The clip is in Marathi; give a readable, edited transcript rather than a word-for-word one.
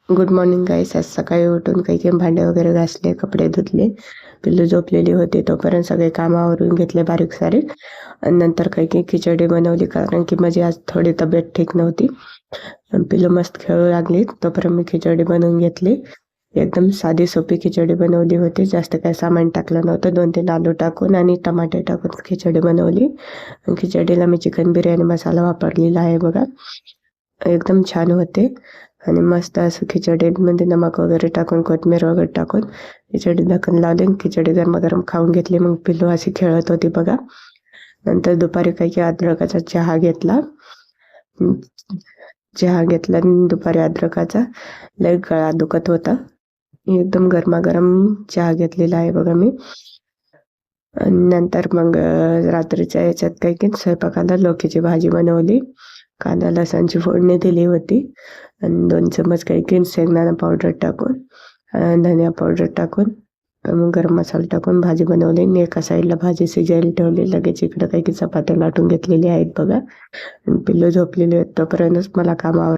गुड मॉर्निंग गाईस. आज सकाळी उठून काही भांडे वगैरे घासले, कपडे धुतले. पिल्लू झोपलेली होती तोपर्यंत सगळे कामं आवरून घेतले बारीक सारीक. आणि नंतर काही खिचडी बनवली, कारण की माझी आज थोडी तब्येत ठीक नव्हती. पिल्लू मस्त खेळू लागली तोपर्यंत मी खिचडी बनवून घेतली. एकदम साधी सोपी खिचडी बनवली होती. जास्त काही सामान टाकलं नव्हतं. 2-3 आलू टाकून आणि टमाटे टाकून खिचडी बनवली. खिचडीला मी चिकन बिर्याणी मसाला वापरलेला आहे बघा. एकदम छान होते. आणि मस्त असं खिचडीमध्ये नमक वगैरे टाकून, कोथिंबीर वगैरे टाकून खिचडी झाकण लावली. खिचडी गरमागरम खाऊन घेतली. मग पिल्लू अशी खेळत होती बघा. नंतर दुपारी काही अद्रकाचा चहा घेतला. आणि दुपारी अद्रकाचा लय गळा दुखत होता. एकदम गरमागरम चहा घेतलेला आहे बघा मी. आणि नंतर मग रात्रीच्या याच्यात काही स्वयंपाकाला लौकीची भाजी बनवली. कांदा लसणची फोडणी दिली होती. आणि 2 चमच काही शेंगदाणा पावडर टाकून, धनिया पावडर टाकून, मग गरम मसाला टाकून भाजी बनवली. आणि एका साईडला भाजी शिजायला ठेवली. लगेच इकडं काही चपात्या लाटून घेतलेली आहेत बघा. पिल्लू झोपलेली आहेत तोपर्यंतच मला कामावर